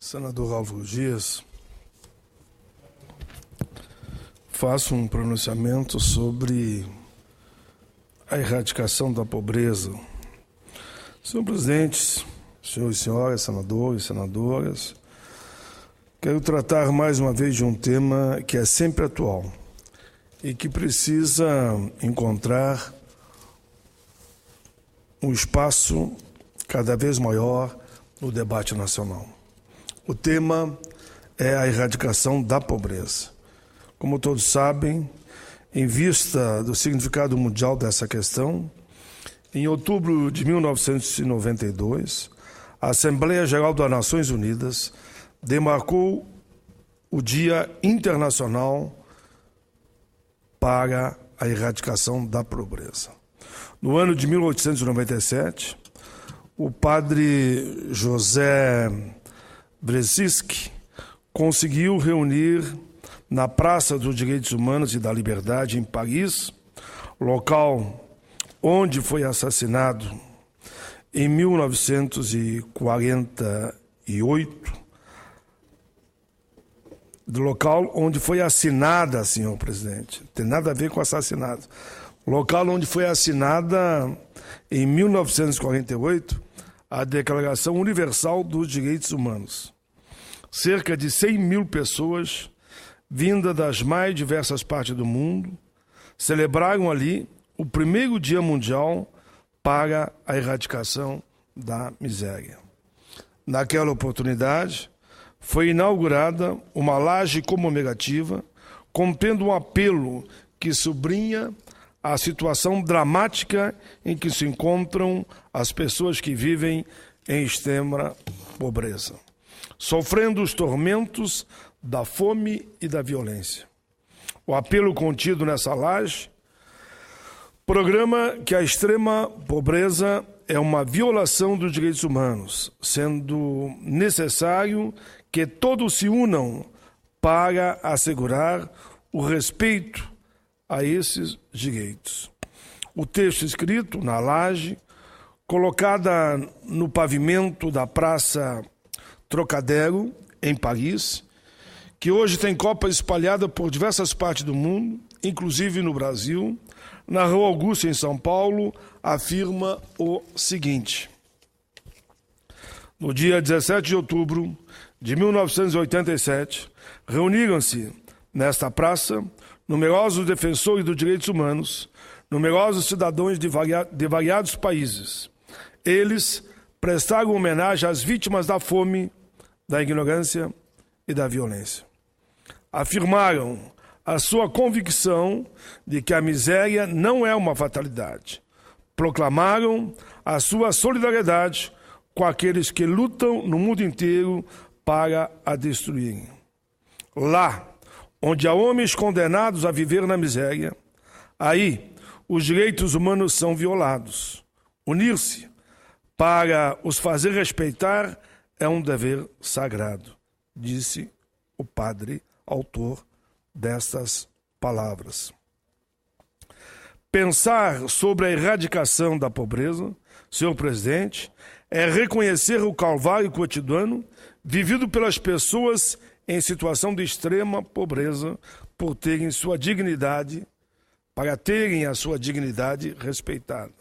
Senador Álvaro Dias, faço um pronunciamento sobre a erradicação da pobreza. Senhor presidente, senhores e senhoras, senadores e senadoras, quero tratar mais uma vez de um tema que é sempre atual e que precisa encontrar um espaço cada vez maior no debate nacional. O tema é a erradicação da pobreza. Como todos sabem, em vista do significado mundial dessa questão, em outubro de 1992, a Assembleia Geral das Nações Unidas demarcou o Dia Internacional para a Erradicação da Pobreza. No ano de 1897, o padre José Brzezinski conseguiu reunir na Praça dos Direitos Humanos e da Liberdade, em Paris, local onde foi assassinado em 1948, do local onde foi assinada, senhor presidente, não tem nada a ver com assassinato, local onde foi assinada em 1948 a Declaração Universal dos Direitos Humanos. Cerca de 100 mil pessoas, vindas das mais diversas partes do mundo, celebraram ali o primeiro Dia Mundial para a erradicação da miséria. Naquela oportunidade, foi inaugurada uma laje comemorativa contendo um apelo que sublinha a situação dramática em que se encontram as pessoas que vivem em extrema pobreza, sofrendo os tormentos da fome e da violência. O apelo contido nessa laje programa que a extrema pobreza é uma violação dos direitos humanos, sendo necessário que todos se unam para assegurar o respeito a esses direitos. O texto escrito na laje, colocada no pavimento da Praça Trocadero, em Paris, que hoje tem copas espalhadas por diversas partes do mundo, inclusive no Brasil, na Rua Augusta, em São Paulo, afirma o seguinte: no dia 17 de outubro de 1987, reuniram-se nesta praça numerosos defensores dos direitos humanos, numerosos cidadãos de variados países. Eles prestaram homenagem às vítimas da fome, da ignorância e da violência. Afirmaram a sua convicção de que a miséria não é uma fatalidade. Proclamaram a sua solidariedade com aqueles que lutam no mundo inteiro para a destruírem. Lá, onde há homens condenados a viver na miséria, aí os direitos humanos são violados. Unir-se para os fazer respeitar é um dever sagrado, disse o padre autor destas palavras. Pensar sobre a erradicação da pobreza, senhor presidente, é reconhecer o calvário cotidiano vivido pelas pessoas em situação de extrema pobreza por terem sua dignidade, para terem a sua dignidade respeitada.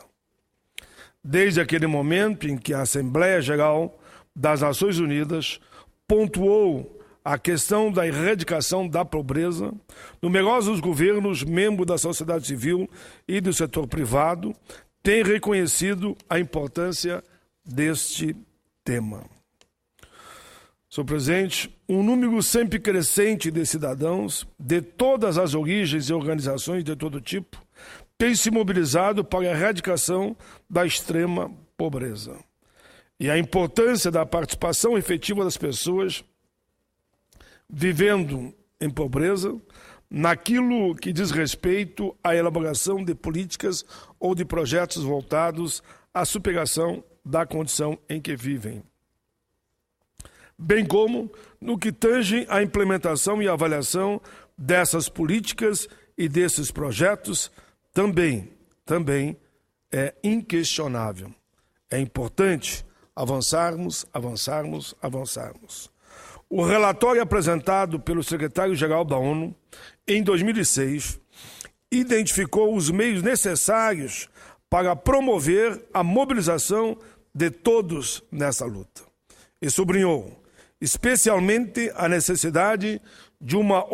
Desde aquele momento em que a Assembleia Geral das Nações Unidas pontuou a questão da erradicação da pobreza, numerosos governos, membros da sociedade civil e do setor privado têm reconhecido a importância deste tema. Senhor presidente, um número sempre crescente de cidadãos de todas as origens e organizações de todo tipo tem se mobilizado para a erradicação da extrema pobreza. E a importância da participação efetiva das pessoas vivendo em pobreza naquilo que diz respeito à elaboração de políticas ou de projetos voltados à superação da condição em que vivem, bem como no que tange à implementação e avaliação dessas políticas e desses projetos, também é inquestionável. É importante avançarmos. O relatório apresentado pelo secretário-geral da ONU em 2006 identificou os meios necessários para promover a mobilização de todos nessa luta e sublinhou especialmente a necessidade de uma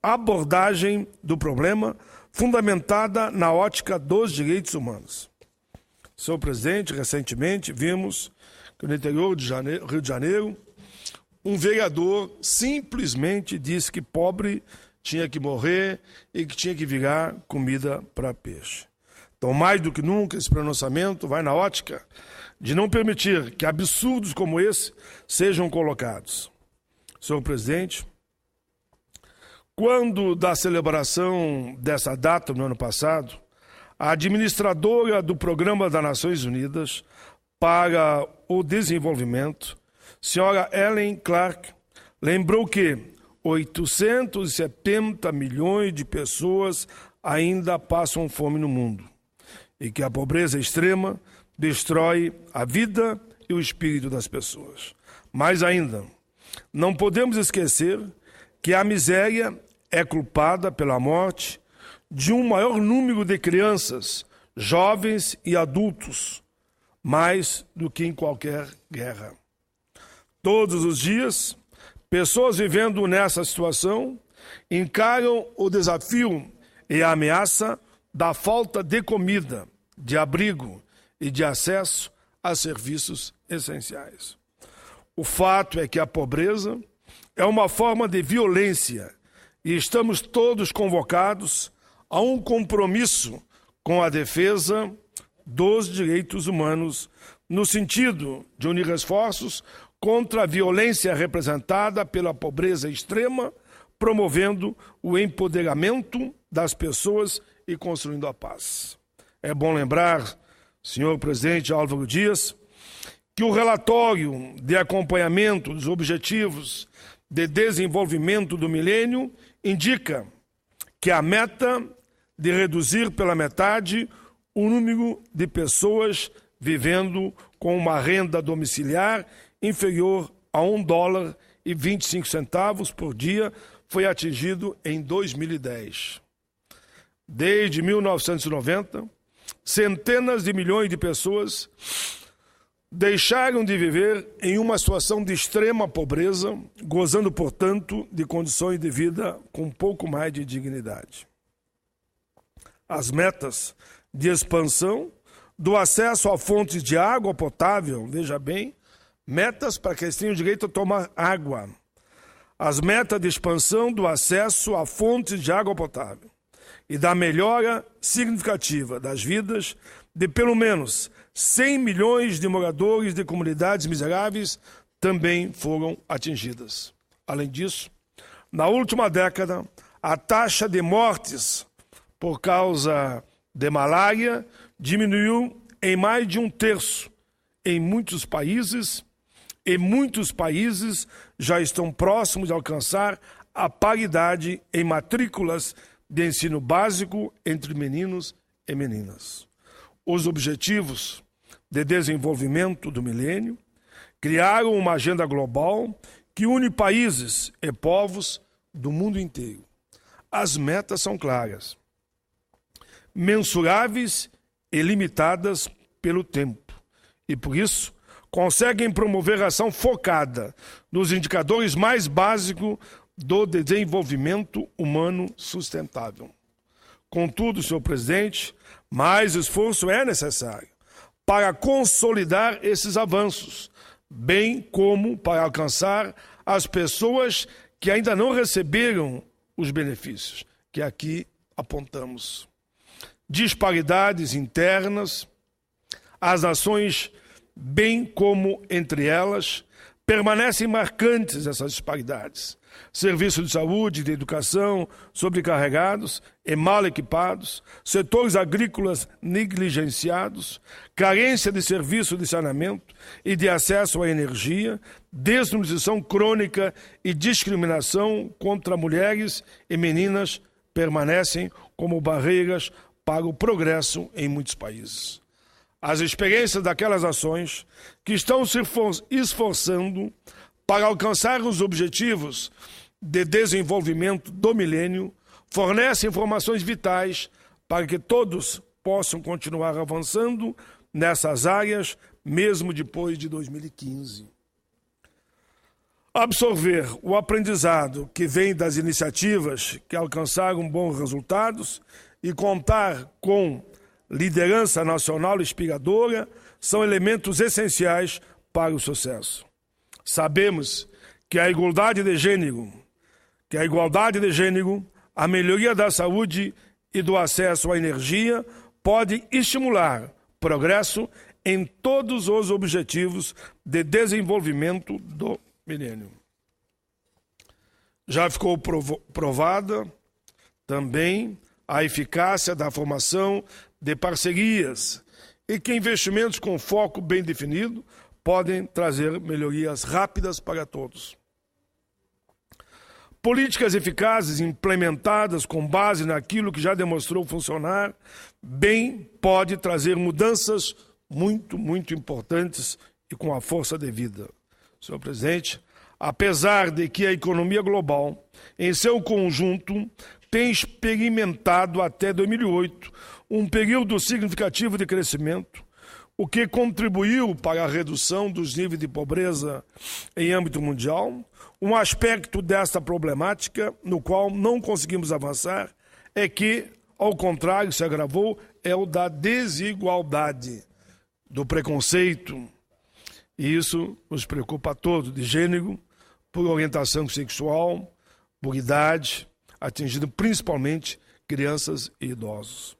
abordagem do problema fundamentada na ótica dos direitos humanos. Senhor presidente, recentemente vimos que no interior de Rio de Janeiro, um vereador simplesmente disse que pobre tinha que morrer e que tinha que virar comida para peixe. Então, mais do que nunca, esse pronunciamento vai na ótica de não permitir que absurdos como esse sejam colocados. Senhor presidente, quando da celebração dessa data no ano passado, a administradora do Programa das Nações Unidas para o Desenvolvimento, senhora Ellen Clark, lembrou que 870 milhões de pessoas ainda passam fome no mundo e que a pobreza extrema destrói a vida e o espírito das pessoas. Mais ainda, não podemos esquecer que a miséria é culpada pela morte de um maior número de crianças, jovens e adultos, mais do que em qualquer guerra. Todos os dias, pessoas vivendo nessa situação encaram o desafio e a ameaça da falta de comida, de abrigo e de acesso a serviços essenciais. O fato é que a pobreza é uma forma de violência e estamos todos convocados a um compromisso com a defesa dos direitos humanos, no sentido de unir esforços contra a violência representada pela pobreza extrema, promovendo o empoderamento das pessoas e construindo a paz. É bom lembrar, senhor presidente Álvaro Dias, que o relatório de acompanhamento dos Objetivos de Desenvolvimento do Milênio indica que a meta de reduzir pela metade o número de pessoas vivendo com uma renda domiciliar inferior a $1,25 por dia foi atingido em 2010. Desde 1990, centenas de milhões de pessoas deixaram de viver em uma situação de extrema pobreza, gozando, portanto, de condições de vida com um pouco mais de dignidade. As metas de expansão do acesso a fontes de água potável, veja bem, metas para que eles tenham direito a tomar água. As metas de expansão do acesso a fontes de água potável e da melhora significativa das vidas de pelo menos 100 milhões de moradores de comunidades miseráveis também foram atingidas. Além disso, na última década, a taxa de mortes por causa de malária diminuiu em mais de 1/3 em muitos países, e muitos países já estão próximos de alcançar a paridade em matrículas de ensino básico entre meninos e meninas. Os Objetivos de Desenvolvimento do Milênio criaram uma agenda global que une países e povos do mundo inteiro. As metas são claras, mensuráveis e limitadas pelo tempo, e por isso conseguem promover ação focada nos indicadores mais básicos do desenvolvimento humano sustentável. Contudo, senhor presidente, mais esforço é necessário para consolidar esses avanços, bem como para alcançar as pessoas que ainda não receberam os benefícios que aqui apontamos. Disparidades internas, as nações, bem como entre elas, permanecem marcantes essas disparidades. Serviços de saúde e de educação sobrecarregados e mal equipados, setores agrícolas negligenciados, carência de serviço de saneamento e de acesso à energia, desnutrição crônica e discriminação contra mulheres e meninas permanecem como barreiras para o progresso em muitos países. As experiências daquelas ações que estão se esforçando para alcançar os objetivos de desenvolvimento do milênio, fornece informações vitais para que todos possam continuar avançando nessas áreas, mesmo depois de 2015. Absorver o aprendizado que vem das iniciativas que alcançaram bons resultados e contar com liderança nacional inspiradora são elementos essenciais para o sucesso. Sabemos que a igualdade de gênero, a melhoria da saúde e do acesso à energia pode estimular progresso em todos os objetivos de desenvolvimento do milênio. Já ficou provada também a eficácia da formação de parcerias e que investimentos com foco bem definido podem trazer melhorias rápidas para todos. Políticas eficazes implementadas com base naquilo que já demonstrou funcionar bem pode trazer mudanças muito importantes e com a força devida. Senhor presidente, apesar de que a economia global, em seu conjunto, tem experimentado até 2008 um período significativo de crescimento, o que contribuiu para a redução dos níveis de pobreza em âmbito mundial, um aspecto desta problemática no qual não conseguimos avançar é que, ao contrário, se agravou, é o da desigualdade, do preconceito. E isso nos preocupa a todos, de gênero, por orientação sexual, por idade, atingindo principalmente crianças e idosos.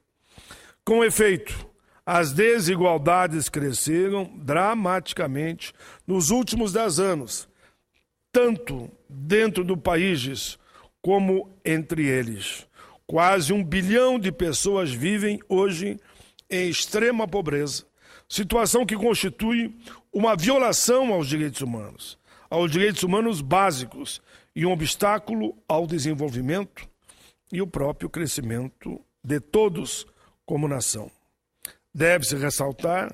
Com efeito, as desigualdades cresceram dramaticamente nos últimos 10 anos, tanto dentro do país como entre eles. Quase 1 bilhão de pessoas vivem hoje em extrema pobreza, situação que constitui uma violação aos direitos humanos básicos e um obstáculo ao desenvolvimento e o próprio crescimento de todos como nação. Deve-se ressaltar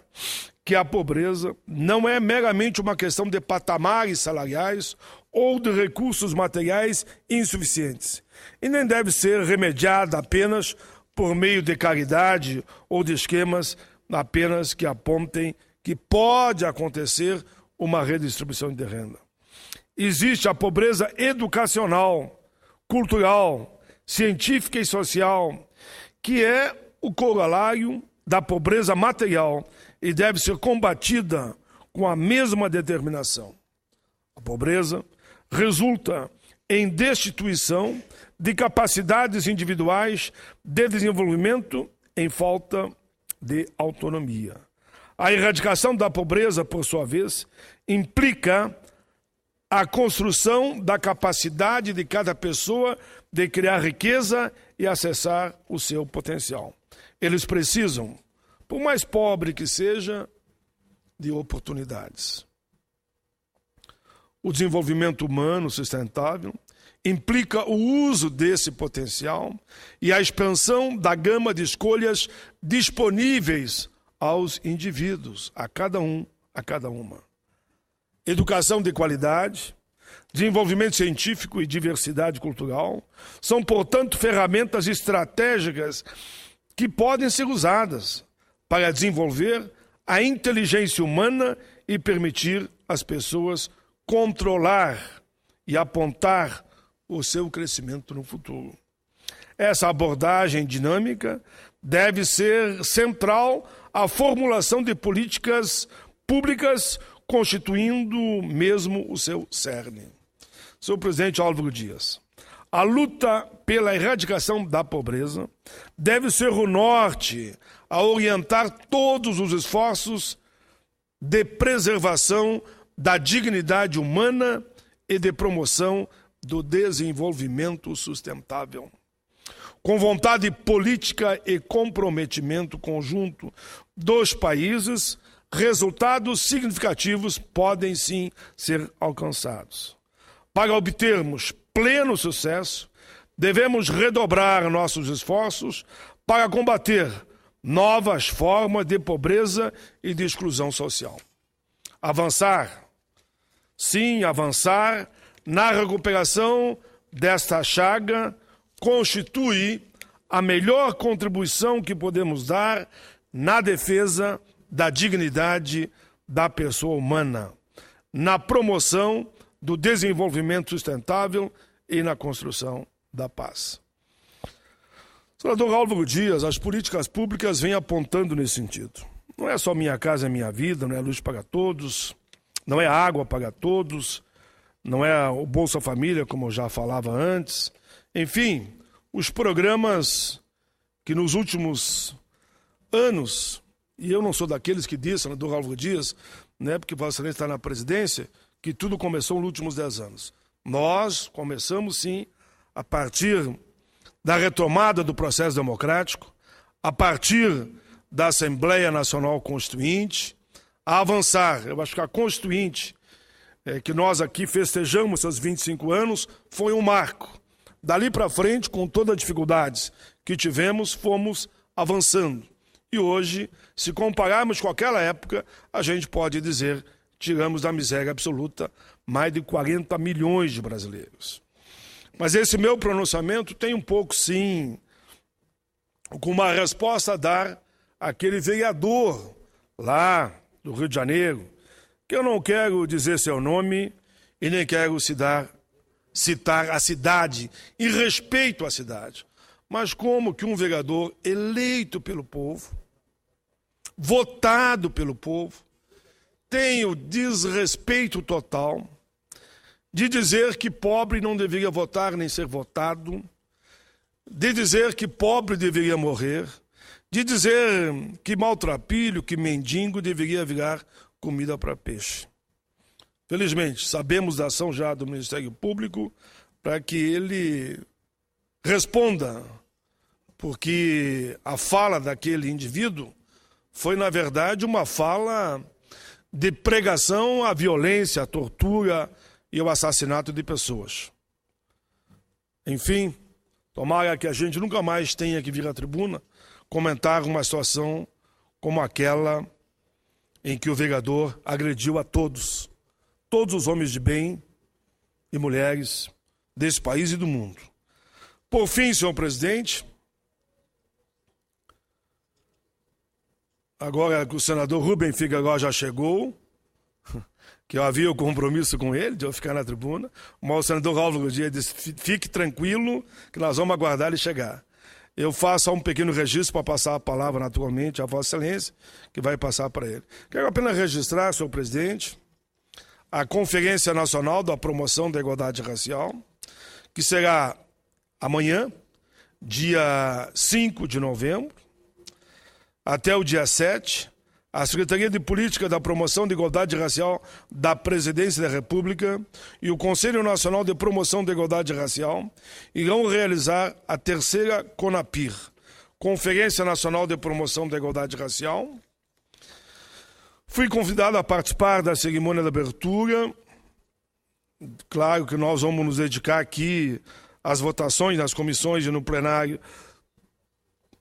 que a pobreza não é meramente uma questão de patamares salariais ou de recursos materiais insuficientes, e nem deve ser remediada apenas por meio de caridade ou de esquemas apenas que apontem que pode acontecer uma redistribuição de renda. Existe a pobreza educacional, cultural, científica e social, que é o corolário da pobreza material e deve ser combatida com a mesma determinação. A pobreza resulta em destituição de capacidades individuais de desenvolvimento em falta de autonomia. A erradicação da pobreza, por sua vez, implica a construção da capacidade de cada pessoa de criar riqueza e acessar o seu potencial. Eles precisam, por mais pobre que seja, de oportunidades. O desenvolvimento humano sustentável implica o uso desse potencial e a expansão da gama de escolhas disponíveis aos indivíduos, a cada um, a cada uma. Educação de qualidade, desenvolvimento científico e diversidade cultural são, portanto, ferramentas estratégicas que podem ser usadas para desenvolver a inteligência humana e permitir às pessoas controlar e apontar o seu crescimento no futuro. Essa abordagem dinâmica deve ser central à formulação de políticas públicas, constituindo mesmo o seu cerne. Senhor presidente Álvaro Dias, a luta pela erradicação da pobreza deve ser o norte a orientar todos os esforços de preservação da dignidade humana e de promoção do desenvolvimento sustentável. Com vontade política e comprometimento conjunto dos países, resultados significativos podem sim ser alcançados. Para obtermos pleno sucesso, devemos redobrar nossos esforços para combater novas formas de pobreza e de exclusão social. Avançar sim, avançar na recuperação desta chaga constitui a melhor contribuição que podemos dar na defesa da dignidade da pessoa humana, na promoção do desenvolvimento sustentável e na construção da paz. Senador Álvaro Dias, as políticas públicas vêm apontando nesse sentido. Não é só Minha Casa é Minha Vida, não é luz para todos, não é água para todos, não é o Bolsa Família, como eu já falava antes. Enfim, os programas que nos últimos anos, e eu não sou daqueles que dizem, senador Álvaro Dias, né, porque Vossa Excelência está na presidência, que tudo começou nos últimos 10 anos. Nós começamos, sim, a partir da retomada do processo democrático, a partir da Assembleia Nacional Constituinte, a avançar. Eu acho que a Constituinte, que nós aqui festejamos seus 25 anos, foi um marco. Dali para frente, com todas as dificuldades que tivemos, fomos avançando. E hoje, se compararmos com aquela época, a gente pode dizer, tiramos da miséria absoluta mais de 40 milhões de brasileiros. Mas esse meu pronunciamento tem um pouco, sim, com uma resposta a dar àquele vereador lá do Rio de Janeiro, que eu não quero dizer seu nome e nem quero citar a cidade, em respeito à cidade. Mas como que um vereador eleito pelo povo, votado pelo povo, tem o desrespeito total de dizer que pobre não deveria votar nem ser votado, de dizer que pobre deveria morrer, de dizer que maltrapilho, que mendigo deveria virar comida para peixe. Felizmente, sabemos da ação já do Ministério Público para que ele responda, porque a fala daquele indivíduo foi, na verdade, uma fala de pregação à violência, à tortura e ao assassinato de pessoas. Enfim, tomara que a gente nunca mais tenha que vir à tribuna comentar uma situação como aquela em que o vereador agrediu a todos os homens de bem e mulheres desse país e do mundo. Por fim, senhor presidente, agora que o senador Rubem Figueiredo já chegou, que eu havia o compromisso com ele de eu ficar na tribuna, mas o senador Álvaro Dias disse, fique tranquilo que nós vamos aguardar ele chegar. Eu faço só um pequeno registro para passar a palavra naturalmente à Vossa Excelência, que vai passar para ele. Quero apenas registrar, senhor presidente, a Conferência Nacional da Promoção da Igualdade Racial, que será amanhã, dia 5 de novembro, até o dia 7, a Secretaria de Política da Promoção da Igualdade Racial da Presidência da República e o Conselho Nacional de Promoção da Igualdade Racial irão realizar a terceira CONAPIR, Conferência Nacional de Promoção da Igualdade Racial. Fui convidado a participar da cerimônia de abertura. Claro que nós vamos nos dedicar aqui às votações nas comissões e no plenário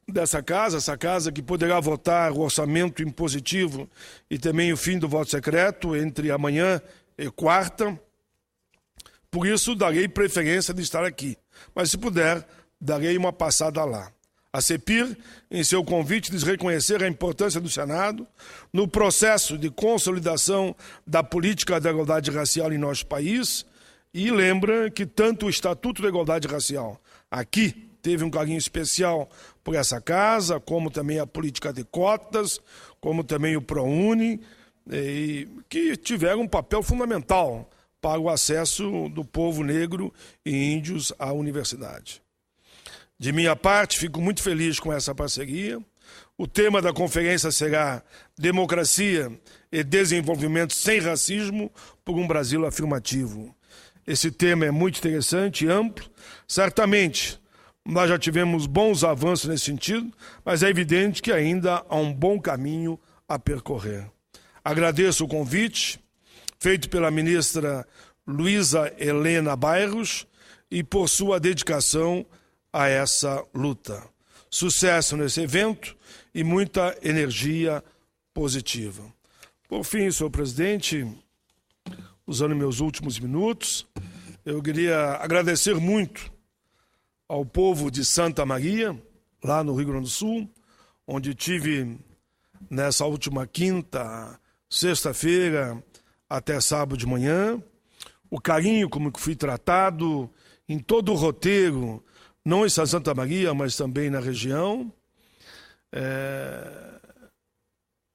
dessa casa, essa casa que poderá votar o orçamento impositivo e também o fim do voto secreto entre amanhã e quarta. Por isso, darei preferência de estar aqui. Mas, se puder, darei uma passada lá. A CEPIR, em seu convite, diz reconhecer a importância do Senado no processo de consolidação da política da igualdade racial em nosso país e lembra que tanto o Estatuto da Igualdade Racial aqui teve um carinho especial por essa casa, como também a política de cotas, como também o ProUni, que tiveram um papel fundamental para o acesso do povo negro e índios à universidade. De minha parte, fico muito feliz com essa parceria. O tema da conferência será Democracia e Desenvolvimento sem Racismo por um Brasil Afirmativo. Esse tema é muito interessante e amplo. Certamente, nós já tivemos bons avanços nesse sentido, mas é evidente que ainda há um bom caminho a percorrer. Agradeço o convite feito pela ministra Luísa Helena Bairros e por sua dedicação a essa luta. Sucesso nesse evento e muita energia positiva. Por fim, senhor presidente, usando meus últimos minutos. Eu queria agradecer muito ao povo de Santa Maria, lá no Rio Grande do Sul, onde tive nessa última quinta, sexta-feira, até sábado de manhã, o carinho como que fui tratado em todo o roteiro, não em Santa Maria, mas também na região.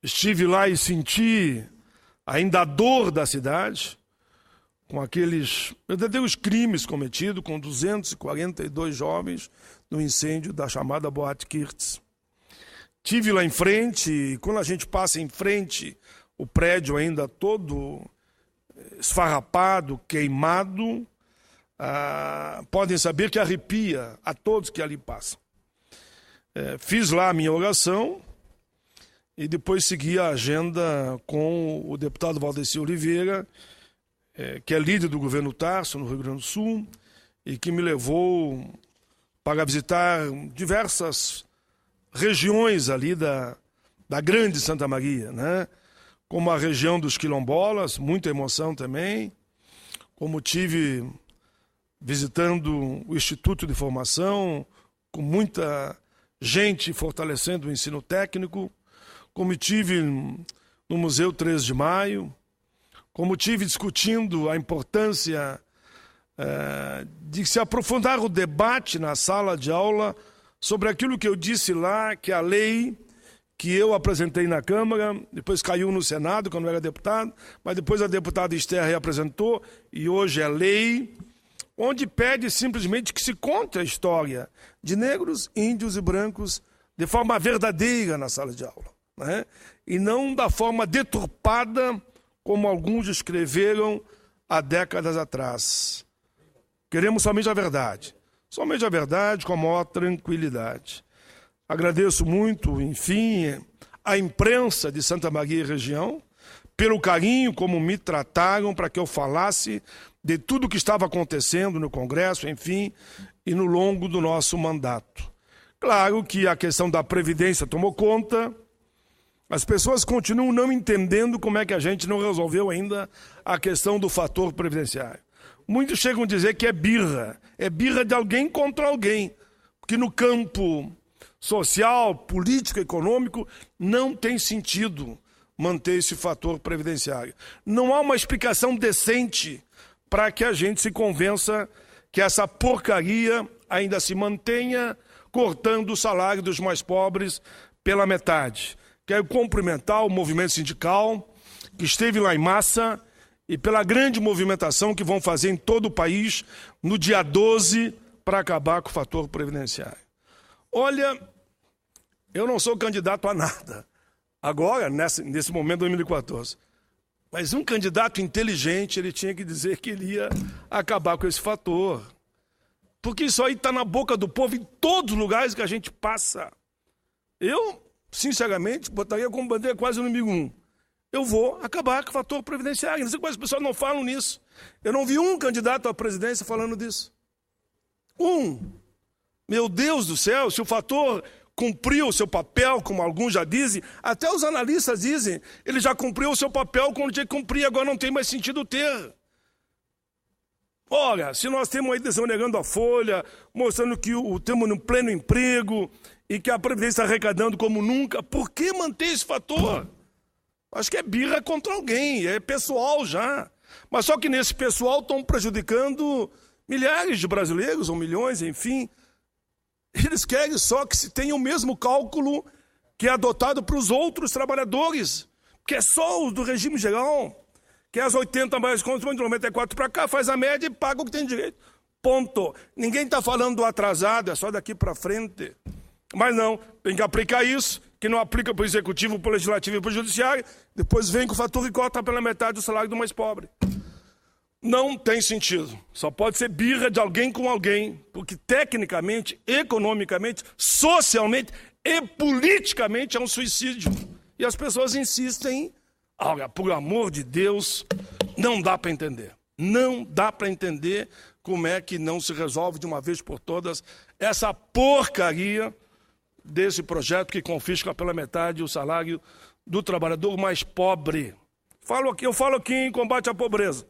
Estive lá e senti ainda a dor da cidade, com aqueles verdadeiros crimes cometidos, com 242 jovens no incêndio da chamada Boate Kirtz. Tive lá em frente, e quando a gente passa em frente, o prédio ainda todo esfarrapado, queimado, podem saber que arrepia a todos que ali passam. Fiz lá a minha oração e depois segui a agenda com o deputado Valdeci Oliveira, que é líder do governo Tarso, no Rio Grande do Sul, e que me levou para visitar diversas regiões ali da grande Santa Maria, né? Como a região dos quilombolas, muita emoção também, como tive visitando o Instituto de Formação, com muita gente fortalecendo o ensino técnico, como tive no Museu 13 de Maio, como tive discutindo a importância de se aprofundar o debate na sala de aula sobre aquilo que eu disse lá, que a lei que eu apresentei na Câmara, depois caiu no Senado, quando eu era deputado, mas depois a deputada Esther reapresentou, e hoje é lei, onde pede simplesmente que se conte a história de negros, índios e brancos de forma verdadeira na sala de aula, né? E não da forma deturpada como alguns escreveram há décadas atrás. Queremos somente a verdade com a maior tranquilidade. Agradeço muito, enfim, a imprensa de Santa Maria e região, pelo carinho como me trataram para que eu falasse de tudo o que estava acontecendo no Congresso, enfim, e no longo do nosso mandato. Claro que a questão da Previdência tomou conta, as pessoas continuam não entendendo como é que a gente não resolveu ainda a questão do fator previdenciário. Muitos chegam a dizer que é birra de alguém contra alguém, porque no campo social, político, econômico, não tem sentido manter esse fator previdenciário. Não há uma explicação decente para que a gente se convença que essa porcaria ainda se mantenha cortando o salário dos mais pobres pela metade. Quero cumprimentar o movimento sindical, que esteve lá em massa, e pela grande movimentação que vão fazer em todo o país no dia 12 para acabar com o fator previdenciário. Olha, eu não sou candidato a nada, agora, nesse momento de 2014. Mas um candidato inteligente, ele tinha que dizer que ele ia acabar com esse fator. Porque isso aí está na boca do povo em todos os lugares que a gente passa. Eu, sinceramente, botaria como bandeira quase o número 1. Eu vou acabar com o fator previdenciário. Não sei como as pessoas não falam nisso. Eu não vi um candidato à presidência falando disso. Meu Deus do céu, se o fator cumpriu o seu papel, como alguns já dizem, até os analistas dizem, ele já cumpriu o seu papel quando tinha que cumprir, agora não tem mais sentido ter. Olha, se nós temos aí desonegando a folha, mostrando que temos no pleno emprego e que a Previdência está arrecadando como nunca, por que manter esse fator? Acho que é birra contra alguém, é pessoal já. Mas só que nesse pessoal estão prejudicando milhares de brasileiros, ou milhões, enfim. Eles querem só que se tenha o mesmo cálculo que é adotado para os outros trabalhadores, que é só os do regime geral, que é as 80 mais contas, de 94 para cá, faz a média e paga o que tem direito. Ponto. Ninguém está falando do atrasado, é só daqui para frente. Mas não, tem que aplicar isso, que não aplica para o Executivo, para o Legislativo e para o Judiciário, depois vem com o fator e corta pela metade do salário do mais pobre. Não tem sentido. Só pode ser birra de alguém com alguém, porque tecnicamente, economicamente, socialmente e politicamente é um suicídio. E as pessoas insistem. Olha, por amor de Deus, não dá para entender. Não dá para entender como é que não se resolve de uma vez por todas essa porcaria desse projeto que confisca pela metade o salário do trabalhador mais pobre. Eu falo aqui em combate à pobreza.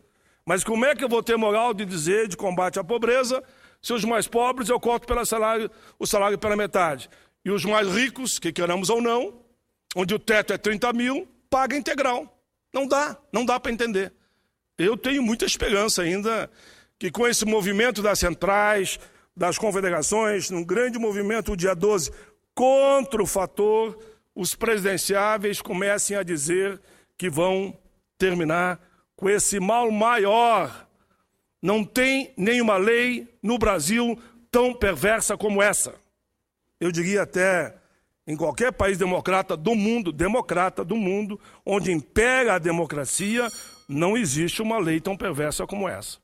Mas como é que eu vou ter moral de dizer de combate à pobreza se os mais pobres eu corto o salário pela metade? E os mais ricos, que queramos ou não, onde o teto é 30 mil, paga integral. Não dá para entender. Eu tenho muita esperança ainda que com esse movimento das centrais, das confederações, num grande movimento o dia 12, contra o fator, os presidenciáveis comecem a dizer que vão terminar com esse mal maior. Não tem nenhuma lei no Brasil tão perversa como essa. Eu diria até em qualquer país democrata do mundo, onde impera a democracia, não existe uma lei tão perversa como essa.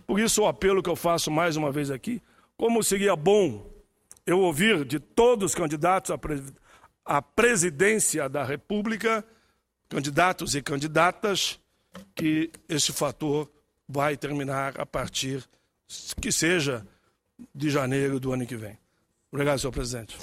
Por isso o apelo que eu faço mais uma vez aqui, como seria bom eu ouvir de todos os candidatos à presidência da República, candidatos e candidatas, que esse fator vai terminar a partir, que seja, de janeiro do ano que vem. Obrigado, senhor presidente.